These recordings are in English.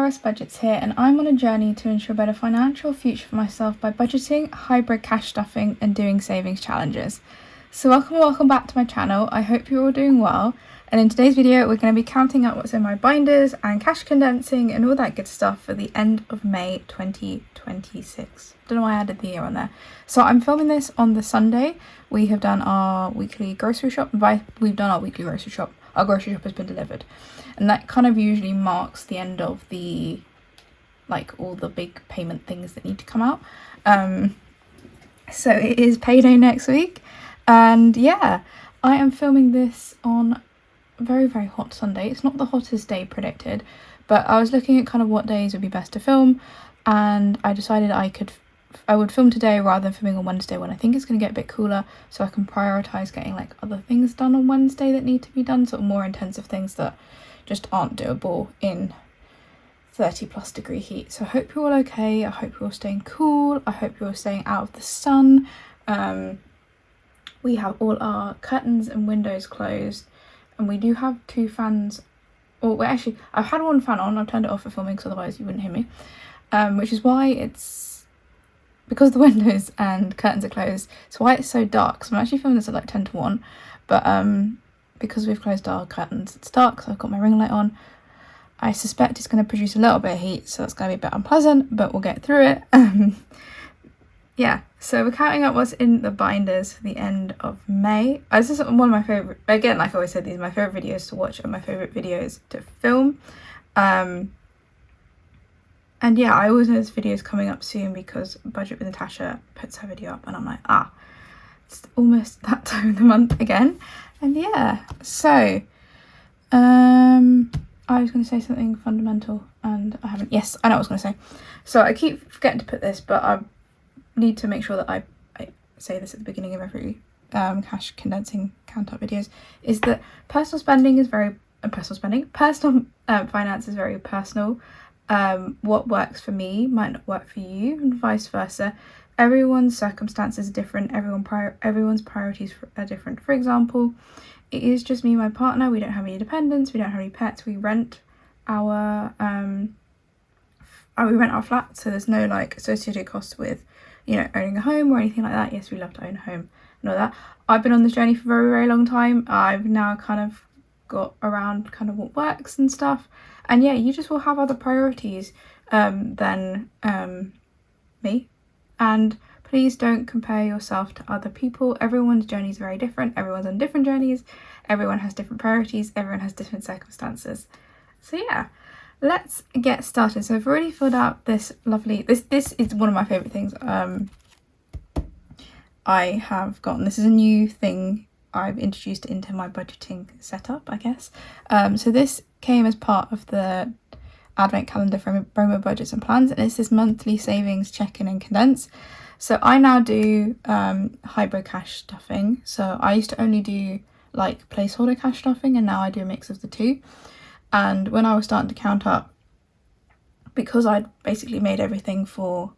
Solaris Budgets here, and I'm on a journey to ensure a better financial future for myself by budgeting, hybrid cash stuffing and doing savings challenges. So welcome back to my channel. I hope you're all doing well, and in today's video we're going to be counting out what's in my binders and cash condensing and all that good stuff for the end of May 2026. Don't know why I added the year on there. So I'm filming this on the Sunday. We have done our weekly grocery shop. We've done our weekly grocery shop. Our grocery shop has been delivered, and that kind of usually marks the end of the all the big payment things that need to come out. So it is payday next week, and yeah, I am filming this on a very hot Sunday. It's not the hottest day predicted, but I was looking at kind of what days would be best to film, and I decided I would film today rather than filming on Wednesday when I think it's going to get a bit cooler, so I can prioritise getting other things done on Wednesday that need to be done, sort of more intensive things that just aren't doable in 30+ degree heat. So I hope you're all okay. I hope you're all staying cool. I hope you're all staying out of the sun. We have all our curtains and windows closed, and we do have 2 fans. Or actually, I've had 1 fan on. I've turned it off for filming because otherwise you wouldn't hear me. Which is why because the windows and curtains are closed, it's why it's so dark. So I'm actually filming this at 10 to 1, but because we've closed our curtains, it's dark, so I've got my ring light on. I suspect it's going to produce a little bit of heat, so that's going to be a bit unpleasant, but we'll get through it. Yeah, so we're counting up what's in the binders for the end of May. This is one of my favourite, again, like I always said, these are my favourite videos to watch and my favourite videos to film. And yeah, I always know this video is coming up soon because Budget with Natasha puts her video up, and I'm like, it's almost that time of the month again. And yeah, so I was going to say something fundamental and I haven't. Yes, I know what I was going to say. So I keep forgetting to put this, but I need to make sure that I say this at the beginning of every cash condensing count up videos, is that personal finance is very personal. What works for me might not work for you, and vice versa. Everyone's circumstances are different. Everyone's priorities are different. For example, it is just me and my partner. We don't have any dependents. We don't have any pets. We rent our flat, so there's no associated costs with owning a home or anything like that. Yes, we love to own a home and all that. I've been on this journey for a very long time. I've now kind of got around kind of what works and stuff. And yeah, you just will have other priorities than me. And please don't compare yourself to other people. Everyone's journey is very different. Everyone's on different journeys. Everyone has different priorities. Everyone has different circumstances. So yeah, let's get started. So I've already filled out this lovely, this is one of my favourite things I have gotten. This is a new thing I've introduced into my budgeting setup, I guess. So this came as part of the advent calendar from Promo Budgets and Plans, and it's this monthly savings check-in and condense. So I now do hybrid cash stuffing. So I used to only do placeholder cash stuffing, and now I do a mix of the two. And when I was starting to count up, because I'd basically made everything for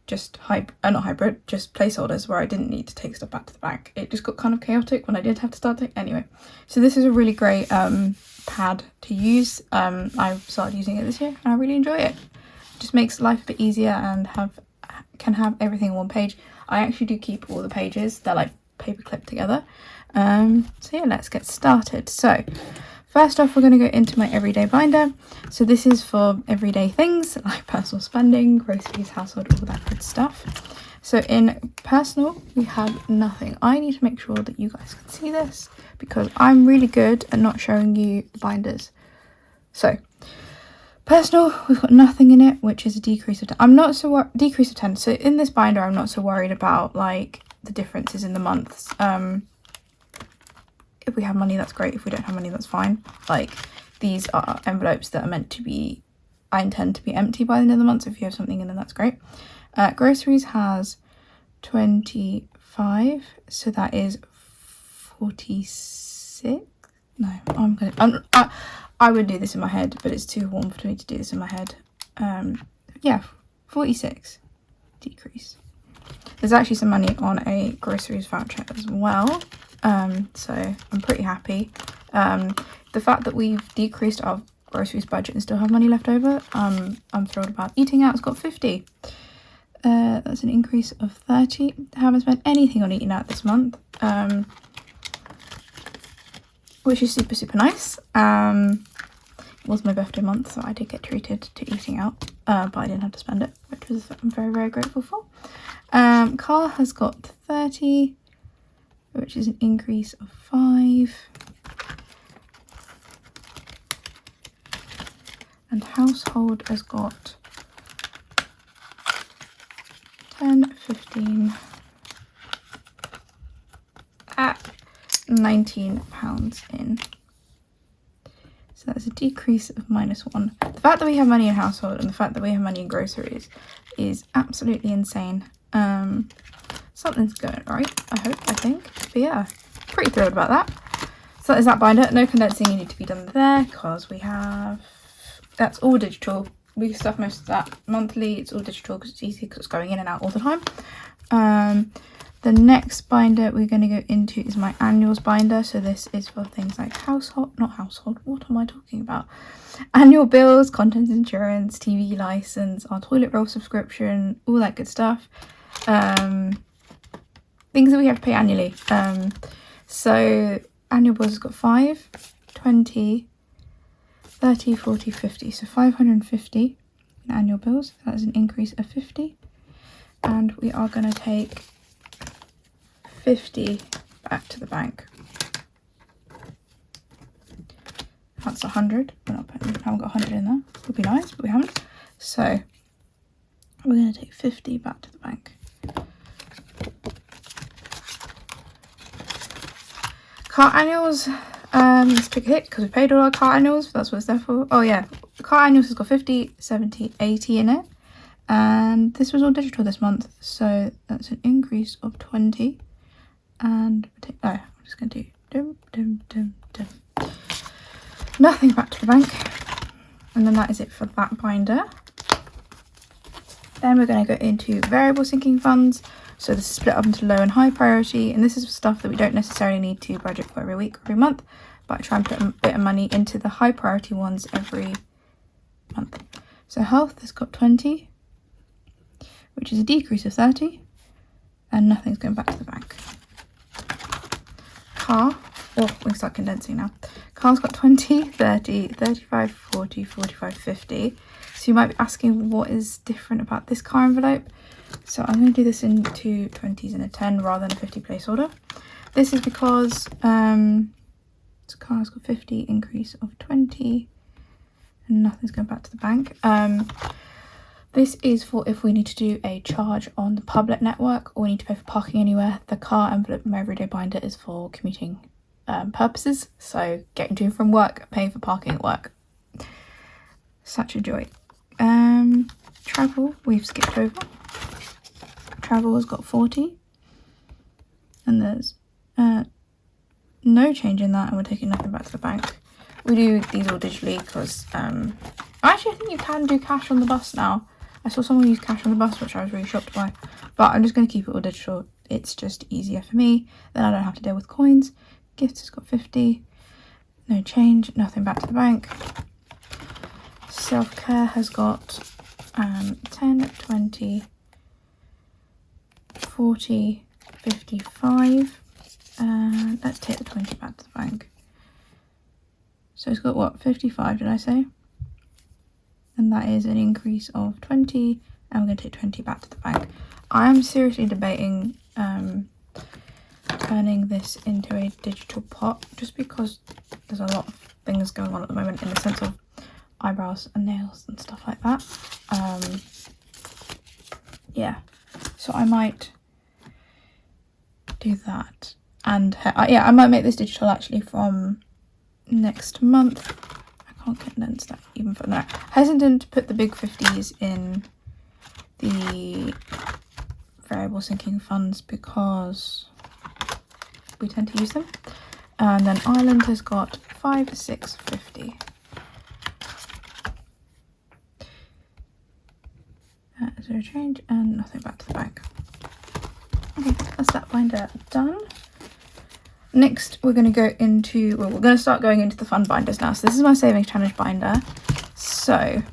just not hybrid, just placeholders where I didn't need to take stuff back to the bank, it just got kind of chaotic when I did have to start anyway. So this is a really great pad to use. I've started using it this year and I really enjoy it. It just makes life a bit easier and can have everything on one page. I actually do keep all the pages, they're paper clipped together. So yeah, let's get started. So first off, we're going to go into my everyday binder. So this is for everyday things like personal spending, groceries, household, all that good stuff. So in personal, we have nothing. I need to make sure that you guys can see this because I'm really good at not showing you the binders. So personal, we've got nothing in it, which is a decrease of 10. I'm not so decrease of 10. So in this binder, I'm not so worried about the differences in the months. If we have money, that's great. If we don't have money, that's fine. These are envelopes that are meant to be, I intend to be empty by the end of the month. So if you have something in them, that's great. Groceries has 25. So that is 46. No, I would do this in my head, but it's too warm for me to do this in my head. Yeah, 46 decrease. There's actually some money on a groceries voucher as well. So I'm pretty happy. The fact that we've decreased our groceries budget and still have money left over. I'm thrilled about. Eating out's got 50. That's an increase of 30. Haven't spent anything on eating out this month, which is super nice. It was my birthday month, so I did get treated to eating out, but I didn't have to spend it, which was I'm very grateful for. Car has got 30, which is an increase of 5. And household has got 10, 15 at £19 in. So that's a decrease of -1. The fact that we have money in household and the fact that we have money in groceries is absolutely insane. Something's going right, I think. But yeah, pretty thrilled about that. So that is that binder. No condensing you need to be done there because we have... That's all digital. We stuff most of that monthly. It's all digital because it's easy because it's going in and out all the time. The next binder we're going to go into is my annuals binder. So this is for things like not household, what am I talking about? Annual bills, contents insurance, TV license, our toilet roll subscription, all that good stuff. Things that we have to pay annually. So annual bills has got 5, 20, 30, 40, 50. So 550 in annual bills. That is an increase of 50. And we are going to take 50 back to the bank. That's 100. We haven't got 100 in there. Would be nice, but we haven't. So we're going to take 50 back to the bank. Car annuals. Let's pick a hit because we paid all our car annuals. That's what it's there for. Oh yeah, car annuals has got 50, 70, 80 in it. And this was all digital this month. So that's an increase of 20. And I'm just going to do nothing back to the bank. And then that is it for that binder. Then we're going to go into variable sinking funds. So this is split up into low and high priority. And this is stuff that we don't necessarily need to budget for every week or every month. But I try and put a bit of money into the high priority ones every month. So health has got 20, which is a decrease of 30. And nothing's going back to the bank. Car, we can start condensing now. Car's got 20, 30, 35, 40, 45, 50. So you might be asking what is different about this car envelope. So I'm going to do this in two 20s and a 10 rather than a 50 placeholder. This is because this car's got 50, increase of 20, and nothing's going back to the bank. This is for if we need to do a charge on the public network or we need to pay for parking anywhere. The car envelope in my everyday binder is for commuting purposes. So getting to and from work, paying for parking at work. Such a joy. Travel, we've skipped over. Travel has got 40. And there's no change in that, and we're taking nothing back to the bank. We do these all digitally because actually I think you can do cash on the bus now. I saw someone use cash on the bus, which I was really shocked by, but I'm just going to keep it all digital. It's just easier for me, then I don't have to deal with coins. Gifts has got 50, no change, nothing back to the bank. Self-care has got 10, 20, 40, 55. Let's take the 20 back to the bank. So it's got what, 55 did I say? And that is an increase of 20, and we're going to take 20 back to the bank. I am seriously debating turning this into a digital pot, just because there's a lot of things going on at the moment in the sense of eyebrows and nails and stuff like that. Yeah, so I might do that. And yeah, I might make this digital actually from next month. I can't condense that even further. No. Hesitant to put the big 50s in the variable sinking funds because we tend to use them. And then Ireland has got 5, 6, 50. Zero change and nothing back to the bank. Okay, that's that binder done. Next, we're going to go into, well, we're going to start going into the fun binders now. So this is my savings challenge binder. So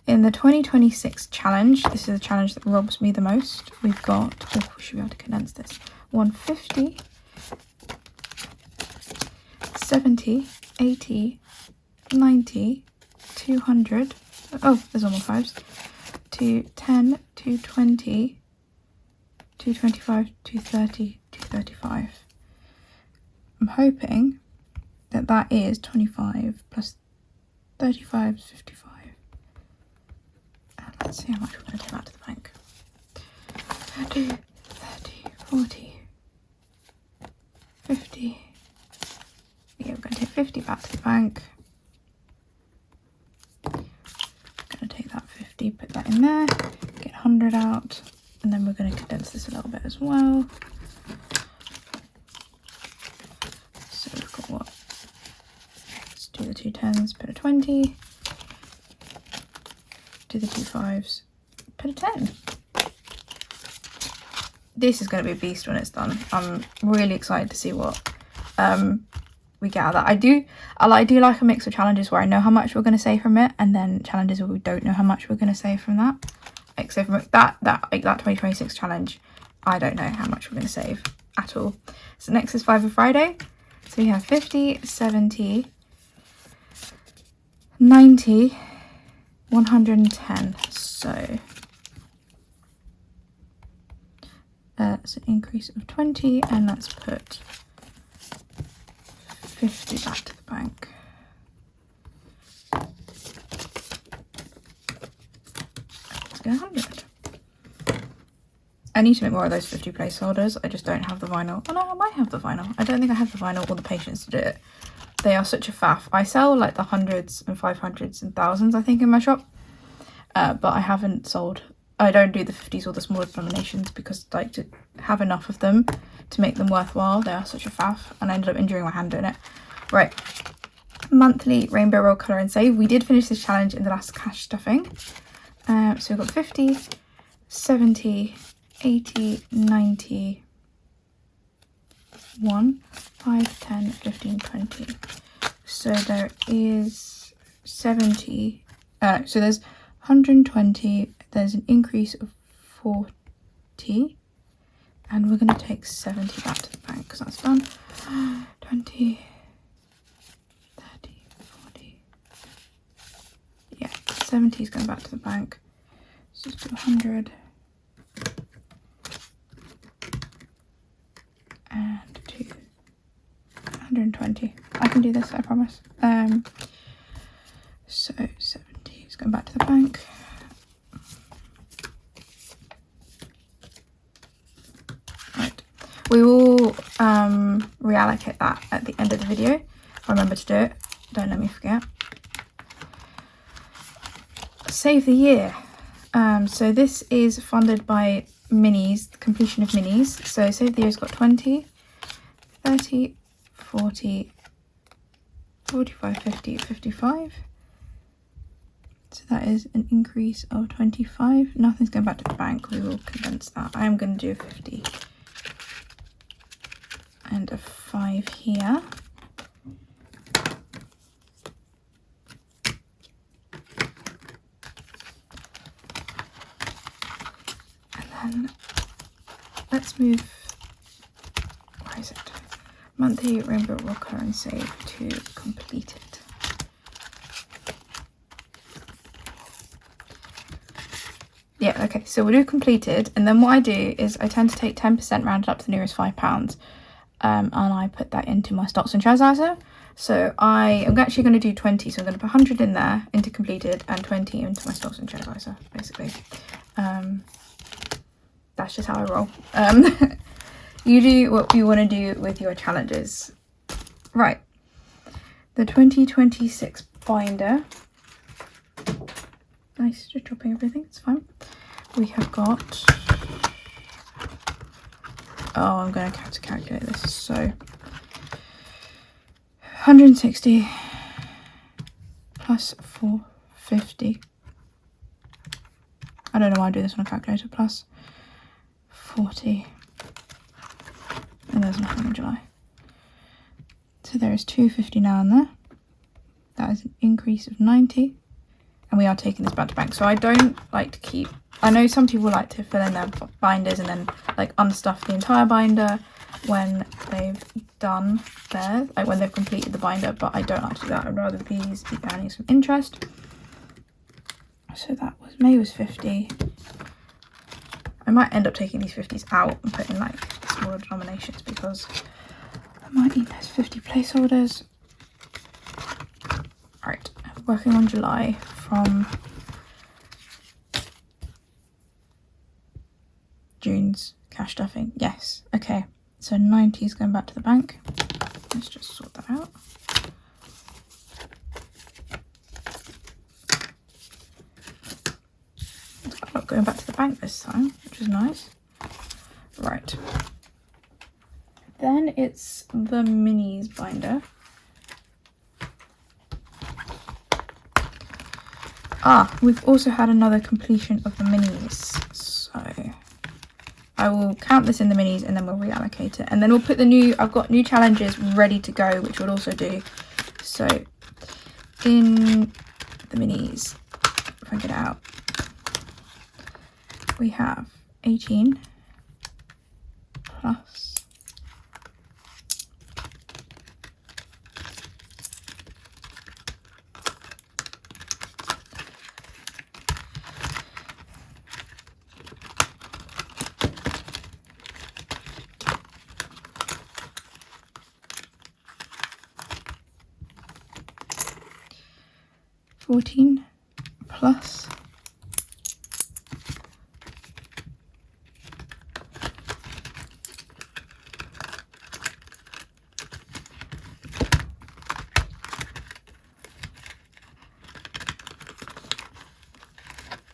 in the 2026 challenge, this is the challenge that robs me the most. We've got, oh, we should be able to condense this. 150, 70, 80, 90, 200. Oh, there's all more fives. 210, 220, 225, 230, 235. I'm hoping that that is 25 plus 35 is 55. And let's see how much we're going to take out to the bank. 30, 30, 40, 50. Yeah, we're going to take 50 back to the bank. Going to take that 50, put that in there, get 100 out, and then we're going to condense this a little bit as well. So we've got what? Let's do the 2 10s, put a 20. Do the 2 5s, put a 10. This is going to be a beast when it's done. I'm really excited to see what we get out of that. I do like a mix of challenges where I know how much we're going to save from it, and then challenges where we don't know how much we're going to save from that. Like, so from that 2026 challenge, I don't know how much we're going to save at all. So next is 5 of Friday. So we have 50, 70, 90, 110. So it's an increase of 20, and let's put 50 back to the bank. Let's get 100. I need to make more of those 50 placeholders. I just don't have the vinyl. Oh no, I might have the vinyl. I don't think I have the vinyl or the patience to do it. They are such a faff. I sell like the hundreds and 500s and thousands, I think, in my shop. But I haven't sold. I don't do the 50s or the smaller denominations because I like to have enough of them to make them worthwhile. They are such a faff, and I ended up injuring my hand doing it. Right, monthly rainbow roll colour and save. We did finish this challenge in the last cash stuffing. So we've got 50, 70, 80, 90, 1, 5, 10, 15, 20. So there is 70, so there's 120, there's an increase of 40, and we're going to take 70 back to the bank because that's done. 20, 30, 40, yeah, 70 is going back to the bank. So let's do 100, and 120. I can do this, I promise. So 70 is going back to the bank. Right, we will reallocate that at the end of the video. If I remember to do it, don't let me forget. Save the year. So this is funded by minis, the completion of minis. So save the year's got 20, 30, 40, 45, 50, 55. So that is an increase of 25. Nothing's going back to the bank. We will condense that. I am going to do a 50 and a 5 here. And then let's move, where is it? Monthly rainbow roll colour and save to completed. Yeah, okay, so we'll do completed, and then what I do is I tend to take 10% rounded up to the nearest £5, and I put that into my stocks and shares ISA. So I am actually going to do 20, so I'm going to put 100 in there into completed and 20 into my stocks and shares ISA, basically. That's just how I roll. You do what you want to do with your challenges. Right, the 2026 binder. Nice, just dropping everything, it's fine. We have got, oh, I'm going to have to calculate this. So 160 plus 450. I don't know why I do this on a calculator. Plus 40. And there's nothing in July. So there is 250 now in there. That is an increase of 90. And we are taking this back to bank. So I don't like to keep, I know some people like to fill in their binders and then like unstuff the entire binder when they've done theirs, like when they've completed the binder, but I don't like to do that. I'd rather these be earning some interest. So that was, May was 50. I might end up taking these 50s out and putting like smaller denominations because I might need those 50 placeholders. Alright, working on July from June's cash stuffing. Yes, okay. So 90 is going back to the bank. Let's just sort that out. It's not going back to the bank this time, which is nice. Right. Then it's the minis binder. We've also had another completion of the minis. So I will count this in the minis and then we'll reallocate it. And then we'll put the new, I've got new challenges ready to go, which we'll also do. So in the minis, if I get it out, we have 18 plus 14 plus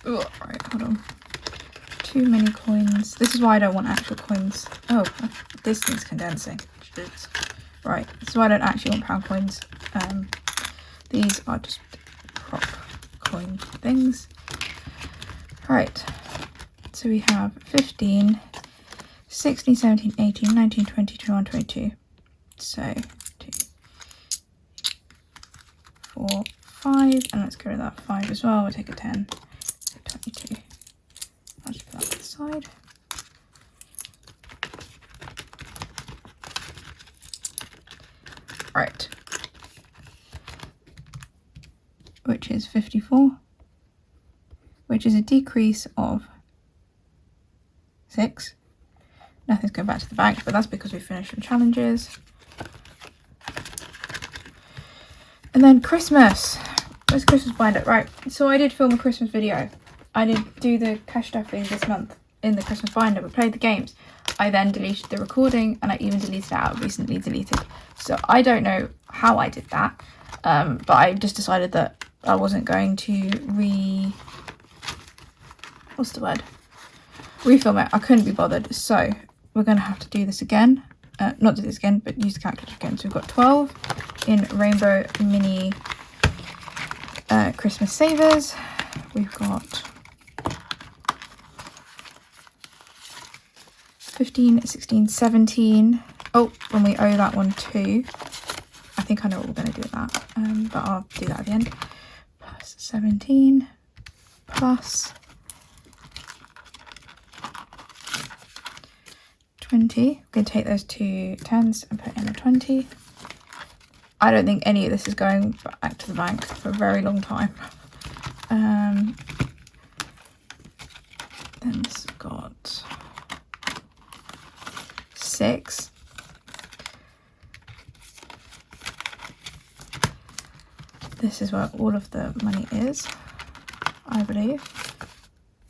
'Right, hold on. Too many coins. This is why I don't want actual coins. Oh, this needs condensing. Right, this is why I don't actually want pound coins. These are just prop coin things. Right, so we have 15, 16, 17, 18, 19, 20, 21, 22. So 2, 4, 5, and let's go to that 5 as well. We'll take a 10, so 22. I'll just put that to the side. Right, which is 54, which is a decrease of 6. Nothing's going back to the bank, but that's because we finished some challenges. And then Christmas. Where's Christmas binder? Right, so I did film a Christmas video. I did do the cash stuffing this month in the Christmas binder, but played the games. I then deleted the recording and I even deleted it out, recently deleted. So I don't know how I did that, but I just decided that I wasn't going to refilm it. I couldn't be bothered, so we're going to have to do this again. Not do this again, but use the calculator again. So we've got 12 in Rainbow Mini Christmas Savers. We've got 15, 16, 17. Oh, when we owe that one too. I think I know what we're going to do with that, but I'll do that at the end. Plus 17, plus 20. I'm going to take those two 10s and put in a 20. I don't think any of this is going back to the bank for a very long time. Then this has got 6. This is where all of the money is, I believe.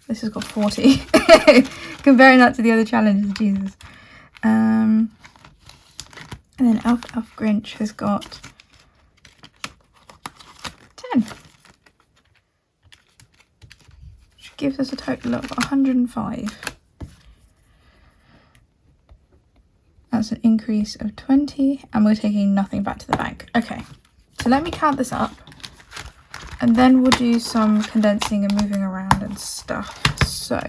This has got 40. Comparing that to the other challenges, Jesus. And then Elf Grinch has got 10. Which gives us a total of 105. That's an increase of 20, and we're taking nothing back to the bank. Okay, so let me count this up, and then we'll do some condensing and moving around and stuff. So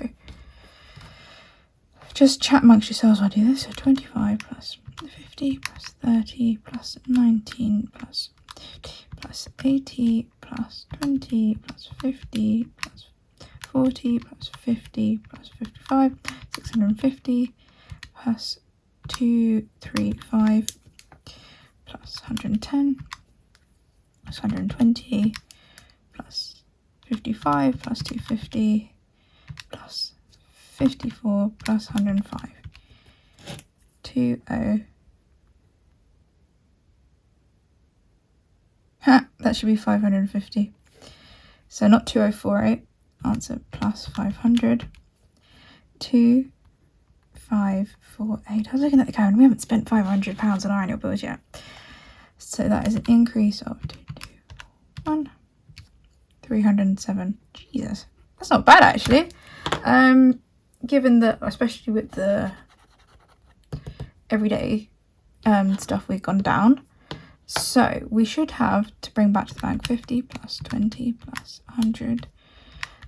just chat amongst yourselves while I do this. So 25 plus 50 plus 30 plus 19 plus 50 plus 80 plus 20 plus 50 plus 40 plus 50 plus 55, 650 plus 235 plus 110 plus 120 plus 55 plus 250 plus 54 plus 105. 20. Ha! That should be 550. So not 2048. Answer plus 500. 2548. I was looking at the calendar. We haven't spent £500 on our annual bills yet. So that is an increase of 221. 307. Jesus, that's not bad actually. Given that, especially with the everyday stuff, we've gone down. So we should have to bring back to the bank 50 plus 20 plus 100,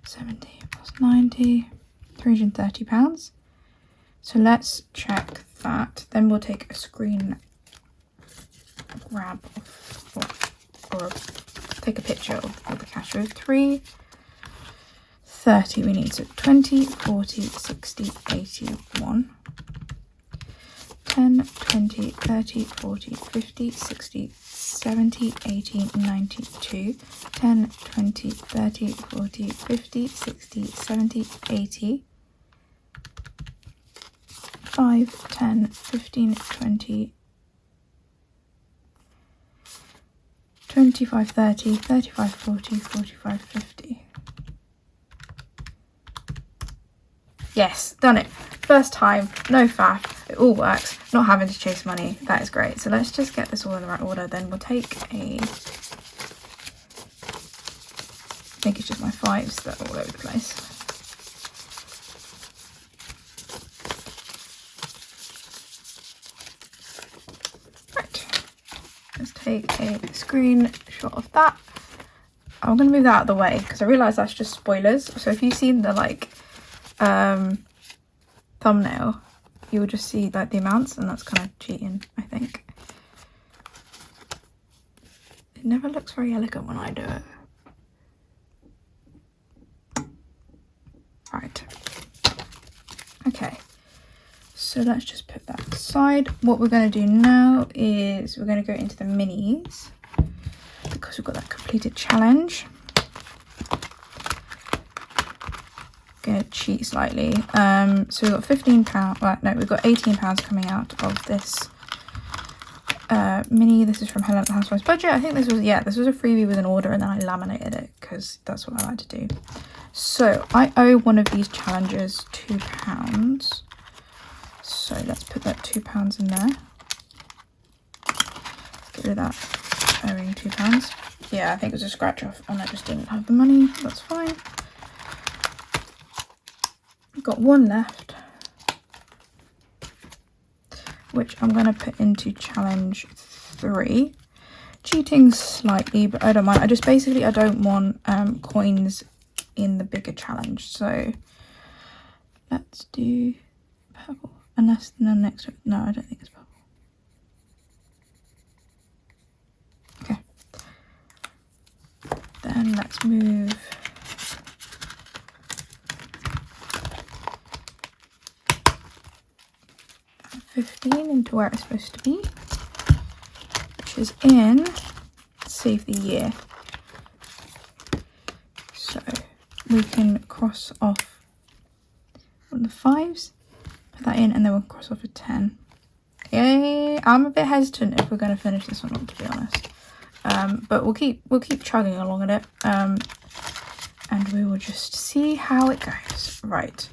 70 plus 90, £330. So let's check that. Then we'll take a screen grab or take a picture of the cash flow. 330 we need, so 20, 40, 60, 81. 10, 20, 30, 40, 50, 60, 70, 80, 92. 10, 20, 30, 40, 50, 60, 70, 80. 5, 10, 15, 20, 25, 30, 35, 40, 45, 50. Yes, done it. First time, no faff, it all works, not having to chase money. That is great. So let's just get this all in the right order. Then we'll take I think it's just my 5s that are all over the place. Right, let's take a screenshot of that. I'm going to move that out of the way because I realise that's just spoilers. So if you've seen the thumbnail, you will just see the amounts, and that's kind of cheating, I think. It never looks very elegant when I do it. Right. Okay. So let's just put that aside. What we're going to do now is we're going to go into the minis because we've got that completed challenge. Gonna cheat slightly. So we've got £15. Well, no, we've got £18 coming out of this mini. This is from Solaris Budget. I think this was a freebie with an order, and then I laminated it because that's what I like to do. So I owe one of these challenges £2. So let's put that £2 in there. Get rid of that owing £2. Yeah, I think it was a scratch off and I just didn't have the money. That's fine. I've got one left, which I'm going to put into challenge 3. Cheating slightly, but I don't mind. I don't want coins in the bigger challenge. So let's do purple. Unless the next one, no, I don't think it's purple. Okay. Then let's move 15 into where it's supposed to be, which is in save the year. So we can cross off one of the 5s, put that in, and then we'll cross off a 10. Yeah, I'm a bit hesitant if we're going to finish this or not, to be honest. But we'll keep chugging along at it, and we will just see how it goes. Right.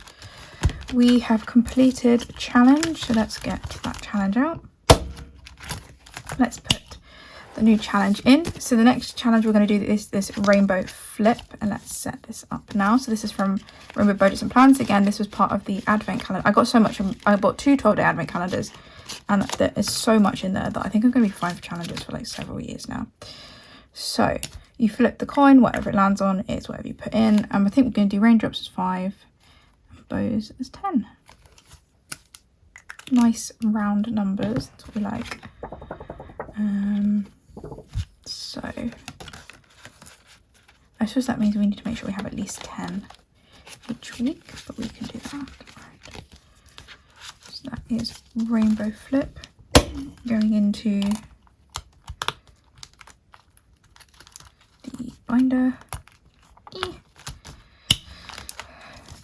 We have completed a challenge, so let's get that challenge out. Let's put the new challenge in. So the next challenge we're going to do is this rainbow flip, and let's set this up now. So this is from Rainbow Budgets and Plans. Again, this was part of the advent calendar. I got so much. I bought 2 12-day advent calendars, and there is so much in there that I think I'm going to be 5 challenges for like several years now. So you flip the coin, whatever it lands on is whatever you put in, and I think we're going to do raindrops as 5. Bows as 10. nice round numbers. That's what we like. So I suppose that means we need to make sure we have at least 10 each week, but we can do that. Right. So that is rainbow flip going into the binder.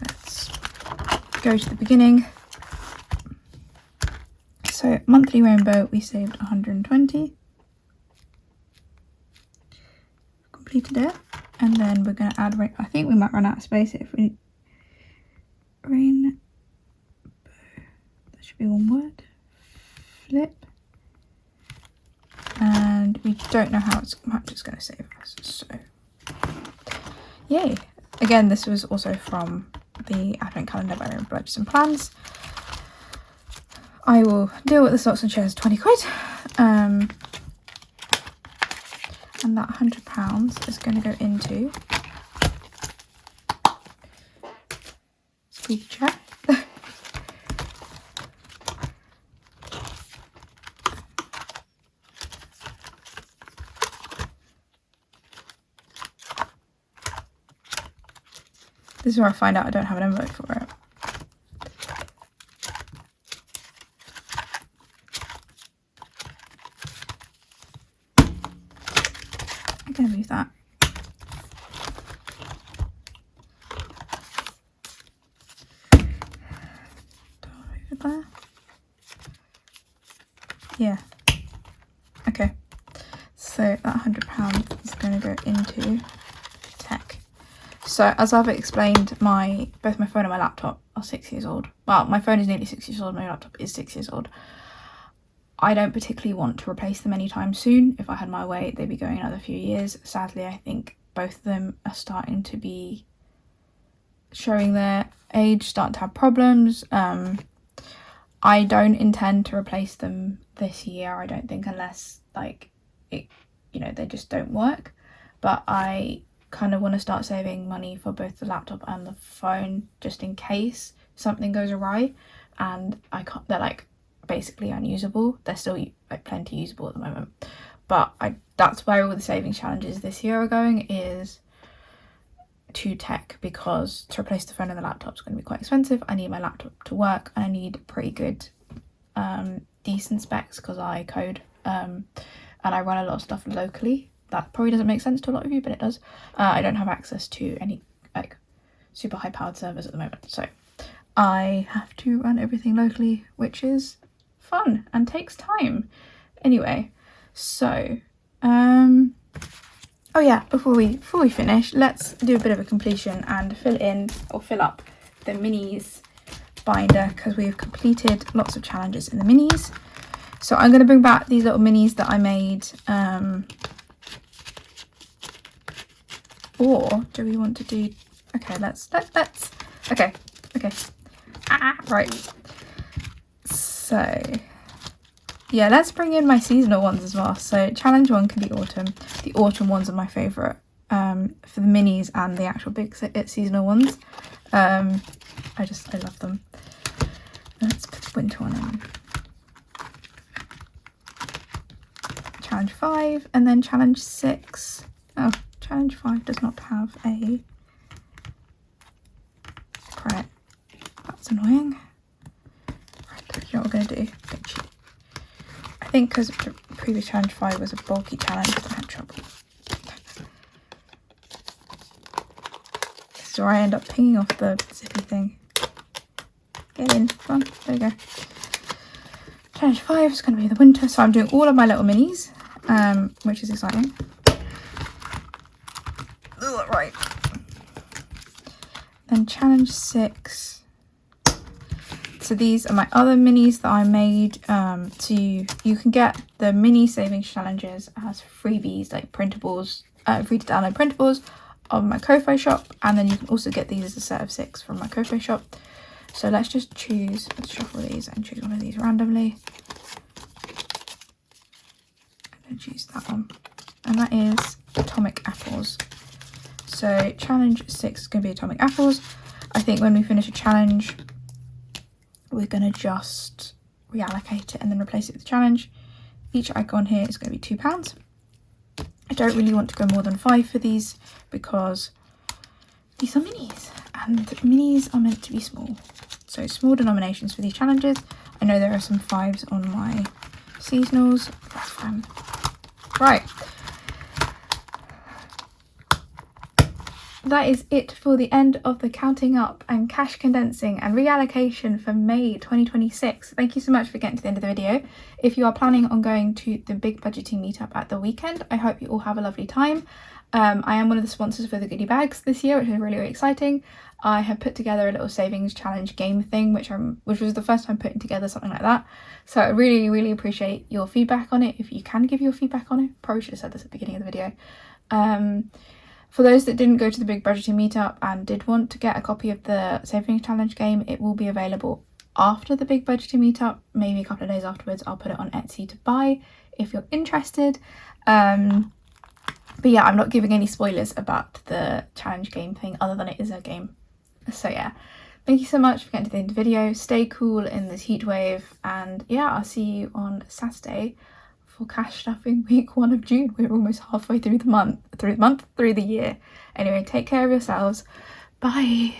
Let's go to the beginning. So monthly rainbow, we saved 120. Completed it, and then we're going to add rain. I think we might run out of space if we rainbow. That should be one word. Flip, and we don't know how much it's going to save us. So, yay! Again, this was also from the advent calendar by Rainbow Budgets and Plans. I will deal with the stocks and shares 20 quid. And that £100 is going to go into squeaky chair. This is where I find out I don't have an envelope for it. I'm going to move that. Over there. Yeah. Okay. So that £100 is going to go into tech. So as I've explained, both my phone and my laptop are 6 years old. Well, my phone is nearly 6 years old, my laptop is 6 years old. I don't particularly want to replace them anytime soon. If I had my way, they'd be going another few years. Sadly, I think both of them are starting to be showing their age, starting to have problems. I don't intend to replace them this year, I don't think, unless they just don't work. But I kind of want to start saving money for both the laptop and the phone, just in case something goes awry, and they're basically unusable. They're still plenty usable at the moment, but that's where all the savings challenges this year are going, is to tech, because to replace the phone and the laptop is going to be quite expensive. I need my laptop to work, and I need pretty good decent specs because I code and I run a lot of stuff locally. That probably doesn't make sense to a lot of you, but it does. I don't have access to any super high powered servers at the moment, so I have to run everything locally, which is fun and takes time. Anyway, so oh yeah, before we finish, let's do a bit of a completion and fill up the minis binder, because we've completed lots of challenges in the minis. So I'm going to bring back these little minis that I made, or do we want to do, okay, let's okay right, so yeah, let's bring in my seasonal ones as well. So challenge 1 can be autumn. The autumn ones are my favourite for the minis and the actual big seasonal ones. I love them. Let's put the winter one in. Challenge 5, and then challenge 6. Oh, challenge 5 does not have a prep. That's annoying. Right, you know what we're going to do? I think because the previous challenge 5 was a bulky challenge, I had trouble. This is where I end up pinging off the zippy thing. Get in, come on, there we go. Challenge 5 is going to be the winter, so I'm doing all of my little minis, which is exciting. Ugh, right. Then challenge 6. So these are my other minis that I made. So you can get the mini savings challenges as freebies, like printables, free to download printables on my Ko-Fi shop, and then you can also get these as a set of 6 from my Ko-Fi shop. So let's shuffle these and choose one of these randomly. I'm going to choose that one, and that is Atomic Apples. So challenge 6 is going to be Atomic Apples. I think when we finish a challenge, we're going to just reallocate it and then replace it with the challenge. Each icon here is going to be £2. I don't really want to go more than 5 for these because these are minis and minis are meant to be small. So small denominations for these challenges. I know there are some 5s on my seasonals. That's fine. Right. That is it for the end of the counting up and cash condensing and reallocation for May 2026. Thank you so much for getting to the end of the video. If you are planning on going to the big budgeting meetup at the weekend, I hope you all have a lovely time. I am one of the sponsors for the goodie bags this year, which is really, really exciting. I have put together a little savings challenge game thing, which was the first time putting together something like that. So I really, really appreciate your feedback on it. If you can give your feedback on it, probably should have said this at the beginning of the video. For those that didn't go to the big budgeting meetup and did want to get a copy of the savings challenge game, it will be available after the big budgeting meetup, maybe a couple of days afterwards. I'll put it on Etsy to buy if you're interested. But yeah, I'm not giving any spoilers about the challenge game thing other than it is a game. So yeah, thank you so much for getting to the end of the video. Stay cool in this heat wave, and yeah, I'll see you on Saturday for cash stuffing week 1 of June. We're almost halfway through the year. Anyway, take care of yourselves. Bye.